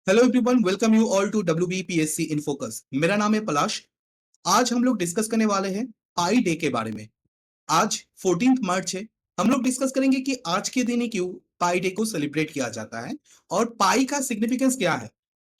Hello everyone, welcome you all to WBPSC in focus. मेरा नाम है पलाश। आज हम लोग डिस्कस करने वाले हैं पाई डे के बारे में। आज 14 मार्च है। हम लोग डिस्कस करेंगे कि आज के दिन ही क्यों पाई डे को सेलिब्रेट किया जाता है और पाई का सिग्निफिकेंस क्या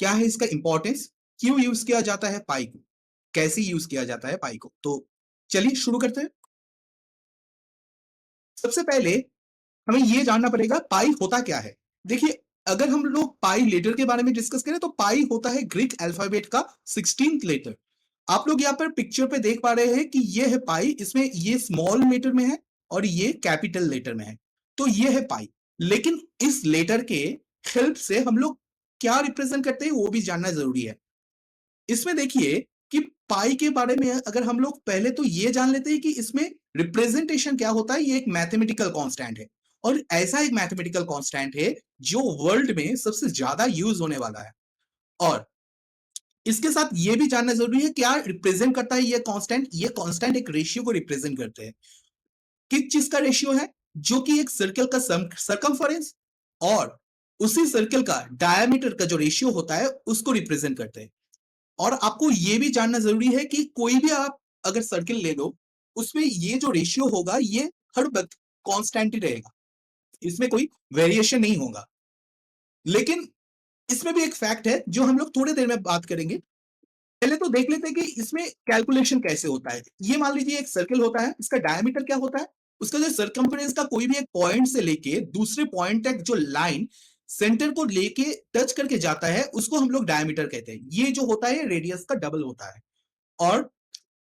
है इसका इंपॉर्टेंस, क्यों यूज किया जाता है पाई को, कैसे यूज किया जाता है पाई को। तो चलिए शुरू करते हैं। सबसे पहले हमें यह जानना पड़ेगा पाई होता क्या है। देखिए, अगर हम लोग पाई लेटर के बारे में डिस्कस करें तो पाई होता है ग्रीक अल्फाबेट का 16th लेटर। आप लोग यहाँ पर पिक्चर पे देख पा रहे हैं कि ये है पाई, इसमें ये स्मॉल लेटर में है और ये कैपिटल लेटर में है, तो ये है पाई। लेकिन इस लेटर के हेल्प से हम लोग क्या रिप्रेजेंट करते हैं वो भी जानना जरूरी है। इसमें देखिए कि पाई के बारे में अगर हम लोग पहले तो ये जान लेते हैं कि इसमें रिप्रेजेंटेशन क्या होता है। ये एक मैथमेटिकल कांस्टेंट है और ऐसा एक मैथमेटिकल कांस्टेंट है जो वर्ल्ड में सबसे ज्यादा यूज होने वाला है। और इसके साथ ये भी जानना जरूरी है क्या रिप्रेजेंट करता है ये कांस्टेंट एक रेशियो को रिप्रेजेंट करते हैं। किस चीज का रेशियो है? जो कि एक सर्कल का सरकमफरेंस और उसी सर्कल का डायमीटर का जो रेशियो होता है उसको रिप्रेजेंट करते हैं। और आपको ये भी जानना जरूरी है कि कोई भी आप अगर सर्किल ले लो, उसमें ये जो रेशियो होगा ये हर वक्त कांस्टेंट ही रहेगा, इसमें कोई वेरिएशन नहीं होगा। लेकिन इसमें भी एक फैक्ट है जो हम लोग थोड़ी देर में बात करेंगे। पहले तो देख लेते हैं कि इसमें कैलकुलेशन कैसे होता है। ये मान लीजिए एक सर्किल होता है, इसका डायमीटर क्या होता है? उसका जो सरकमफ्रेंस का कोई भी एक पॉइंट से लेके दूसरे पॉइंट तक जो लाइन सेंटर को लेके टच करके जाता है उसको हम लोग डायमीटर कहते हैं। ये जो होता है रेडियस का डबल होता है। और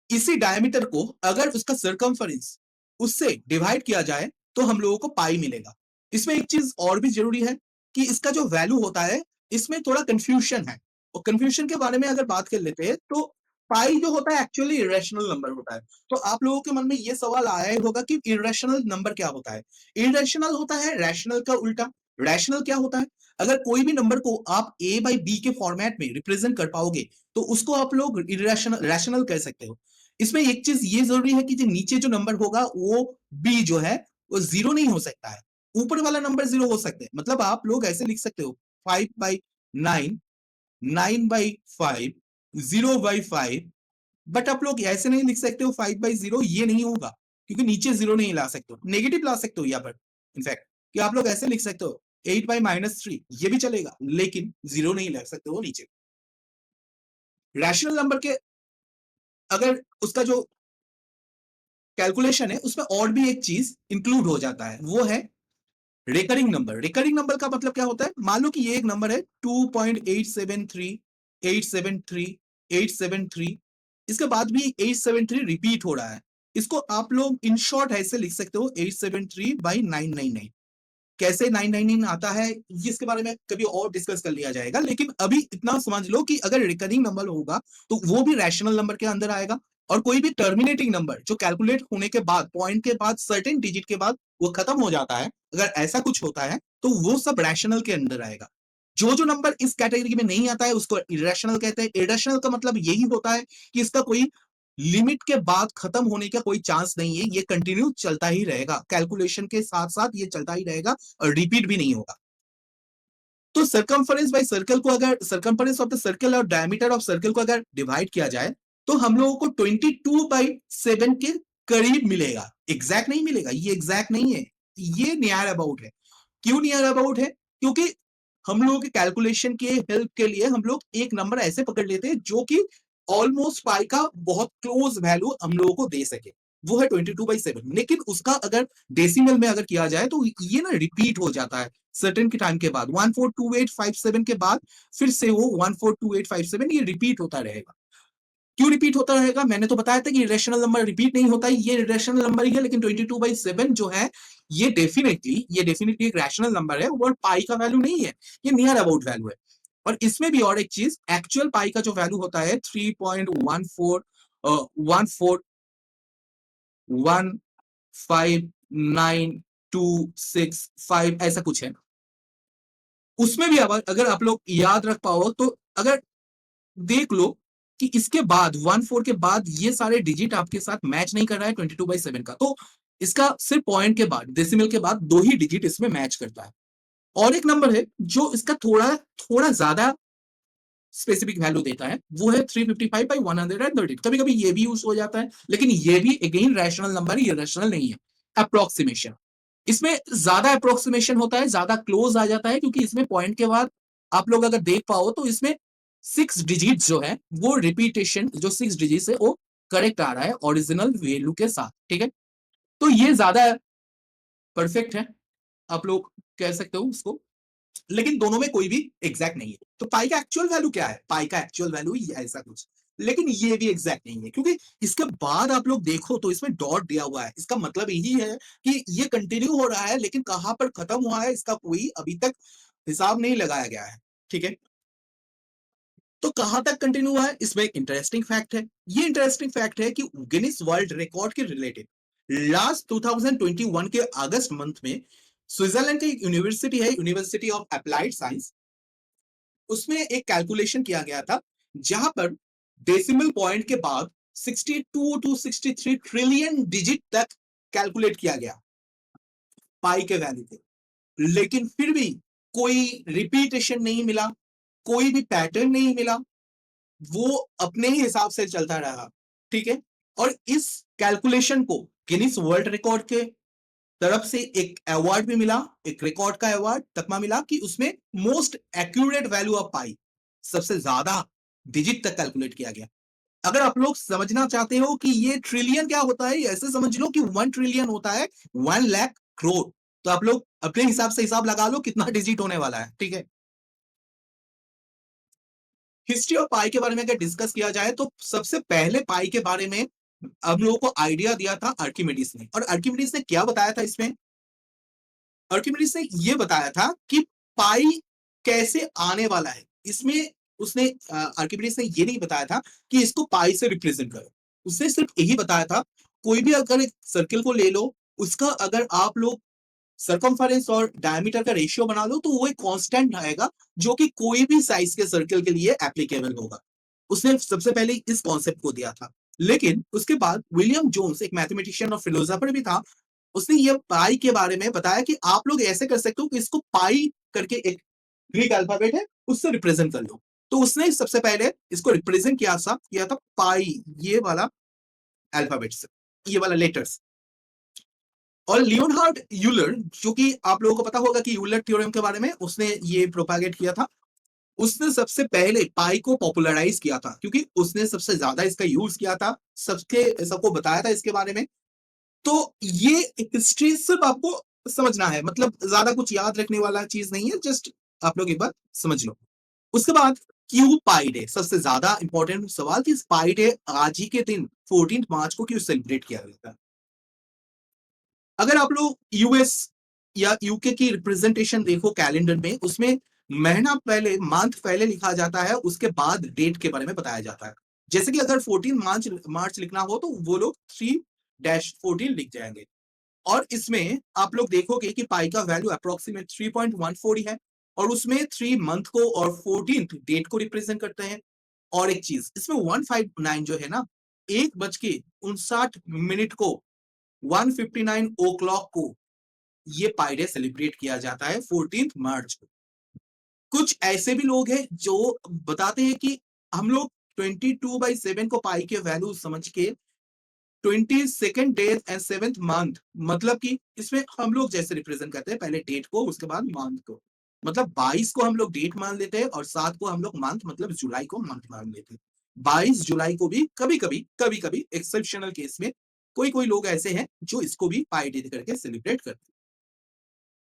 इसी डायमीटर को अगर उसका सरकमफरेंस उससे डिवाइड किया जाए तो हम लोगों को पाई मिलेगा। इसमें एक चीज और भी जरूरी है कि इसका जो वैल्यू होता है इसमें थोड़ा कंफ्यूजन है। और कंफ्यूजन के बारे में अगर बात कर लेते हैं तो पाई जो होता है एक्चुअली इरेशनल नंबर होता है। तो आप लोगों के मन में ये सवाल आया होगा कि इरेशनल नंबर क्या होता है। इरेशनल होता है रैशनल का उल्टा। रैशनल क्या होता है? अगर कोई भी नंबर को आप a बाई बी के फॉर्मेट में रिप्रेजेंट कर पाओगे तो उसको आप लोग इरेशनल रैशनल कह सकते हो। इसमें एक चीज ये जरूरी है कि जो नीचे जो नंबर होगा वो बी जो है वो जीरो नहीं हो सकता है, ऊपर वाला नंबर जीरो हो सकते हैं। मतलब आप लोग ऐसे लिख सकते हो 5/9, 9/5, 0/5। बट आप लोग ऐसे नहीं लिख सकते हो 5/0, ये नहीं होगा क्योंकि नीचे जीरो नहीं ला सकते हो, नेगेटिव ला सकते हो यहाँ पर। इनफैक्ट कि आप लोग ऐसे लिख सकते हो 8/-3, ये भी चलेगा, लेकिन जीरो नहीं लिख सकते हो नीचे। रैशनल नंबर के अगर उसका जो कैलकुलेशन है उसमें और भी एक चीज इंक्लूड हो जाता है, वो है रिकरिंग नंबर। रिकरिंग नंबर का मतलब क्या होता है? मान लो कि ये एक नंबर है 2.873, 873, 873, इसके बाद भी 873 रिपीट हो रहा है। इसको आप लोग इन शॉर्ट ऐसे लिख सकते हो 873/999। कैसे 999 आता है इसके बारे में कभी और डिस्कस कर लिया जाएगा, लेकिन अभी इतना समझ लो कि अगर रिकरिंग नंबर होगा तो वो भी रैशनल नंबर के अंदर आएगा। और कोई भी टर्मिनेटिंग नंबर जो कैलकुलेट होने के बाद पॉइंट के बाद सर्टेन डिजिट के बाद वो खत्म हो जाता है, अगर ऐसा कुछ होता है तो वो सब रैशनल के अंदर आएगा। जो नंबर इस कैटेगरी में नहीं आता है उसको इरेशनल कहते हैं। इरेशनल का मतलब यही होता है कि इसका कोई लिमिट के बाद खत्म होने का कोई चांस नहीं है, ये कंटिन्यू चलता ही रहेगा, कैलकुलेशन के साथ साथ ये चलता ही रहेगा और रिपीट भी नहीं होगा। तो सरकमफरेंस बाय सर्कल को अगर सरकमफरेंस ऑफ द सर्कल और डायमीटर ऑफ सर्कल को अगर डिवाइड किया जाए तो हम लोगों को 22/7 के करीब मिलेगा। एग्जैक्ट नहीं मिलेगा, ये एग्जैक्ट नहीं है, ये नियर अबाउट है। क्यों नियर अबाउट है? क्योंकि हम लोगों के कैलकुलेशन के हेल्प के लिए हम लोग एक नंबर ऐसे पकड़ लेते हैं जो कि ऑलमोस्ट पाई का बहुत क्लोज वैल्यू हम लोगों को दे सके, वो है 22/7। लेकिन उसका अगर डेसिमल में अगर किया जाए तो ये ना रिपीट हो जाता है सर्टेन के टाइम के बाद, 142857 के बाद फिर से वो 142857 ये रिपीट होता रहेगा। क्यों रिपीट होता रहेगा? मैंने तो बताया था कि इरेशनल नंबर रिपीट नहीं होता है, ये इरेशनल नंबर ही है। लेकिन 22/7 जो है ये डेफिनेटली एक रैशनल नंबर है और पाई का वैल्यू नहीं है, ये नियर अबाउट वैल्यू है। और इसमें भी और एक चीज, एक्चुअल पाई का जो वैल्यू होता है 3.1415926 ऐसा कुछ है। उसमें भी अगर आप लोग याद रख पाओ तो अगर देख लो कि इसके बाद 14 के बाद ये सारे डिजिट आपके साथ मैच नहीं कर रहा है 22/7 का, तो इसका सिर्फ पॉइंट के बाद डेसिमल के बाद दो ही डिजिट इसमें मैच करता है। और एक नंबर है जो इसका थोड़ा थोड़ा ज्यादा स्पेसिफिक वैल्यू देता है, वो है 355/130। कभी-कभी ये भी यूज़ हो जाता है, लेकिन ये भी अगेन रैशनल नंबर है, ये रैशनल नहीं है। एप्रोक्सिमेशन, इसमें ज़्यादा एप्रोक्सिमेशन होता है, ज़्यादा क्लोज़ आ जाता है, क्योंकि इसमें पॉइंट के बाद आप लोग अगर देख पाओ तो इसमें 6 डिजिट्स जो है, वो रिपीटेशन जो 6 डिजिट्स है, वो करेक्ट आ रहा है ओरिजिनल वैल्यू के साथ, ठीक है? तो ये ज़्यादा परफेक्ट है, आप लोग कह सकते हो उसको। लेकिन दोनों में कोई भी एग्जैक्ट नहीं है। तो पाई का एक्चुअल वैल्यू क्या है? पाई का एक्चुअल वैल्यू ऐसा कुछ, लेकिन ये भी एग्जैक्ट नहीं है, क्योंकि इसके बाद आप लोग देखो तो इसमें डॉट दिया हुआ है। इसका मतलब यही है कि ये कंटिन्यू हो रहा है, लेकिन कहां पर खत्म हुआ है इसका कोई अभी तक हिसाब नहीं लगाया गया है, ठीक है? तो कहां तक कंटिन्यू हुआ है, इसमें एक इंटरेस्टिंग फैक्ट है। ये इंटरेस्टिंग फैक्ट है कि गिनीज वर्ल्ड रिकॉर्ड के रिलेटेड लास्ट 2021 के अगस्त मंथ में स्विट्जरलैंड की यूनिवर्सिटी है, यूनिवर्सिटी ऑफ अप्लाइड साइंस, उसमें एक कैलकुलेशन किया गया था, जहां पर डेसिमल पॉइंट के बाद 62 टू 63 ट्रिलियन डिजिट तक कैलकुलेट किया गया पाई के वैल्यू पे, लेकिन फिर भी कोई रिपीटेशन नहीं मिला, कोई भी पैटर्न नहीं मिला, वो अपने ही हिसाब से चलता रहा, ठीक है? और इस कैलकुलेशन को गिनीज वर्ल्ड रिकॉर्ड के तरफ से एक अवार्ड भी मिला, एक रिकॉर्ड का अवार्ड तकमा मिला कि उसमें मोस्ट एक्यूरेट वैल्यू ऑफ पाई, सबसे ज्यादा डिजिट तक कैलकुलेट किया गया। अगर आप लोग समझना चाहते हो कि ये ट्रिलियन क्या होता है, ऐसे समझ लो कि 1 ट्रिलियन होता है 1 लाख करोड़। तो आप लोग अपने हिसाब से हिसाब लगा लो कितना डिजिट होने वाला है, ठीक है? हिस्ट्री ऑफ पाई के बारे में अगर डिस्कस किया जाए तो सबसे पहले पाई के बारे में हम लोगों को आइडिया दिया था आर्किमिडीज ने। और आर्किमिडीज ने क्या बताया था इसमें? आर्किमिडीज ने यह बताया था कि पाई कैसे आने वाला है। इसमें उसने आर्किमिडीज ने यह नहीं बताया था कि इसको पाई से रिप्रेजेंट करो। उसने सिर्फ यही बताया था, कोई भी अगर एक सर्किल को ले लो, उसका अगर आप लोग सर्कमफेरेंस और डायमीटर का रेशियो बना लो, तो वो एक कांस्टेंट आएगा जो कि कोई भी साइज के सर्कल के लिए एप्लीकेबल होगा। उसने सबसे पहले इस कॉन्सेप्ट को दिया था। लेकिन उसके बाद विलियम जोन्स एक मैथमेटिशियन और फिलोसोफर भी था, उसने ये पाई के बारे में बताया कि आप लोग ऐसे कर सकते हो कि इसको पाई करके एक ग्रीक अल्फाबेट है, उससे रिप्रेजेंट कर लो। तो उसने सबसे पहले इसको रिप्रेजेंट किया था पाई, ये वाला अल्फाबेट से, ये वाला लेटर्स। और लियोनहार्ड यूलर, जो कि आप लोगों को पता होगा कि यूलर थ्योरम के बारे में उसने ये प्रोपागेट किया था, उसने सबसे पहले पाई को पॉपुलराइज किया था, क्योंकि उसने सबसे ज्यादा इसका यूज किया था, सबको बताया था इसके बारे में। तो ये हिस्ट्री सिर्फ आपको समझना है, मतलब ज्यादा कुछ याद रखने वाला चीज नहीं है, जस्ट आप लोग एक बार समझ लो। उसके बाद क्यों पाई डे, सबसे ज्यादा इंपॉर्टेंट सवाल कि पाई डे आज ही के दिन 14 मार्च को क्यों सेलिब्रेट किया जाता है? अगर आप लोग यूएस या यूके की रिप्रेजेंटेशन देखो कैलेंडर में, उसमें महीना पहले, मंथ पहले लिखा जाता है, उसके बाद डेट के बारे में बताया जाता है। जैसे कि अगर 14 मार्च मार्च लिखना हो तो वो लोग 3-14 लिख जाएंगे। और इसमें आप लोग देखोगे कि पाई का वैल्यू अप्रोक्सीमेट 3.14 ही है, और उसमें 3 मंथ को और 14th डेट को रिप्रेजेंट करते हैं। और एक चीज इसमें 159 जो है ना, 1:59 को 1:59 ओ क्लॉक को ये पाई डे सेलिब्रेट किया जाता है 14 मार्च को। कुछ ऐसे भी लोग हैं जो बताते हैं कि हम लोग 22/7 को पाई के वैल्यू समझ के 22nd day and 7th month, मतलब कि इसमें हम लोग जैसे रिप्रेजेंट करते हैं, पहले डेट को, उसके बाद मंथ को। मतलब 22 को हम लोग डेट मान लेते हैं और 7 को हम लोग मंथ, मतलब जुलाई को मंथ मान लेते हैं। 22 जुलाई को भी कभी कभी एक्सेप्शनल केस में कोई कोई लोग ऐसे हैं जो इसको भी पाई डे करके सेलिब्रेट करते हैं।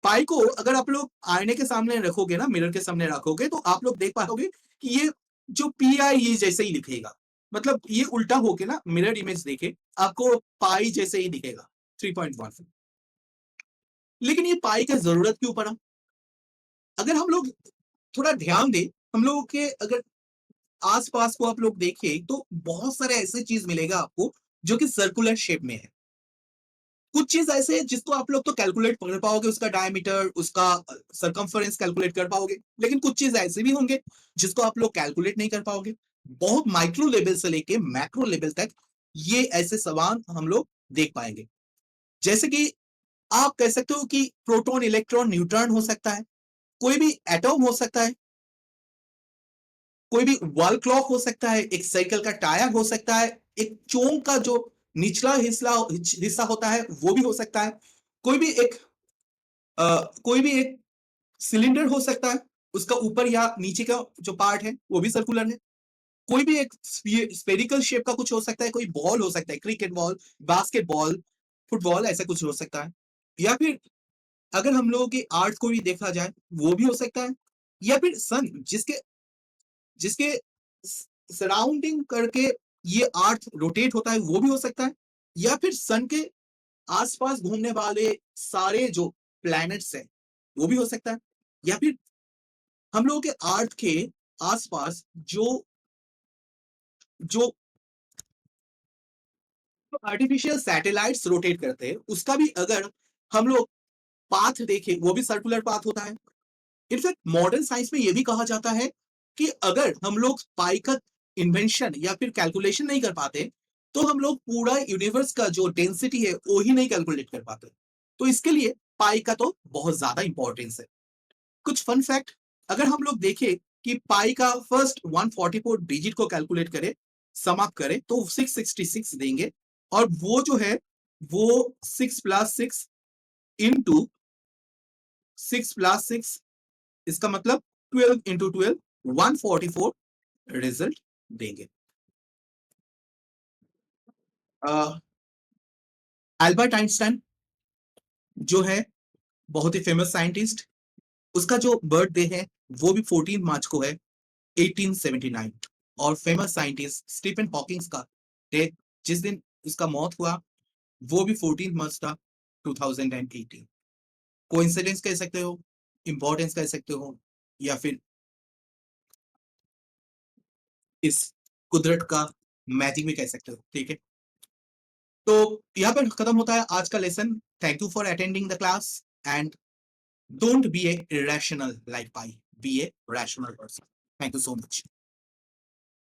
पाई को अगर आप लोग आईने के सामने रखोगे ना, मिरर के सामने रखोगे, तो आप लोग देख पाओगे कि ये जो पी आई ये जैसे ही दिखेगा, मतलब ये उल्टा होके ना, मिरर इमेज देखे आपको पाई जैसे ही दिखेगा 3.1। लेकिन ये पाई का जरूरत क्यों पड़ा? अगर हम लोग थोड़ा ध्यान दें, हम लोगों के अगर आसपास को आप लोग देखें तो बहुत सारे ऐसे चीज मिलेगा आपको जो कि सर्कुलर शेप में है। कुछ चीज ऐसे है जिसको आप लोग तो कैलकुलेट कर पाओगे, उसका डायमीटर, उसका सरकमफेरेंस कैलकुलेट कर पाओगे, लेकिन कुछ चीज ऐसे भी होंगे जिसको आप लोग कैलकुलेट नहीं कर पाओगे। बहुत माइक्रो लेवल से लेके मैक्रो लेवल तक ये ऐसे सवाल हम लोग देख पाएंगे। जैसे कि आप कह सकते हो कि प्रोटॉन, इलेक्ट्रॉन, न्यूट्रॉन हो सकता है, कोई भी एटॉम हो सकता है, कोई भी वॉल क्लॉक हो सकता है, एक साइकिल का टायर हो सकता है, एक चोंग का जो निचला हिस्सा होता है वो भी हो सकता है, कोई भी एक कोई भी एक सिलेंडर हो सकता है, उसका ऊपर या नीचे का जो पार्ट है वो भी सर्कुलर है, कोई भी एक स्फेरिकल शेप का कुछ हो सकता है, कोई बॉल हो सकता है, क्रिकेट बॉल, बास्केटबॉल, फुटबॉल, ऐसा कुछ हो सकता है, या फिर अगर हम लोगों की आर्ट को भी देखा जाए वो भी हो सकता है, या फिर सन जिसके जिसके सराउंडिंग करके ये आर्थ रोटेट होता है वो भी हो सकता है, या फिर सन के आसपास घूमने वाले सारे जो प्लैनेट्स हैं वो भी हो सकता है, या फिर हम लोगों के अर्थ के आसपास जो जो आर्टिफिशियल सैटेलाइट्स रोटेट करते हैं उसका भी अगर हम लोग पाथ देखें वो भी सर्कुलर पाथ होता है। इनफैक्ट मॉडर्न साइंस में यह भी कहा जाता है कि अगर हम लोग पाई का इन्वेंशन या फिर कैलकुलेशन नहीं कर पाते तो हम लोग पूरा यूनिवर्स का जो डेंसिटी है वो ही नहीं कैलकुलेट कर पाते। तो इसके लिए पाई का तो बहुत ज्यादा इंपॉर्टेंस है। कुछ फन फैक्ट, अगर हम लोग देखें कि पाई का फर्स्ट 144 डिजिट को कैलकुलेट करें, समाप्त करें तो 666 देंगे, और वो जो है वो 6 + 6 इंटू 6 + 6, इसका मतलब 12 × 12 144 रिजल्ट देंगे। अल्बर्ट आइंस्टाइन जो है बहुत ही फेमस साइंटिस्ट, उसका जो बर्थडे है वो भी 14 मार्च को है 1879। और फेमस साइंटिस्ट स्टीफन हॉकिंग्स का डेथ जिस दिन उसका मौत हुआ वो भी 14 मार्च था 2018। कोइंसिडेंस कह सकते हो, इंपॉर्टेंस कह सकते हो, या फिर इस कुदरत का मैजिक भी कह सकते हो। ठीक है, तो यहाँ पर खत्म होता है आज का lesson. Thank you for attending the class and don't be A irrational like pi, be a rational person. Thank you so much.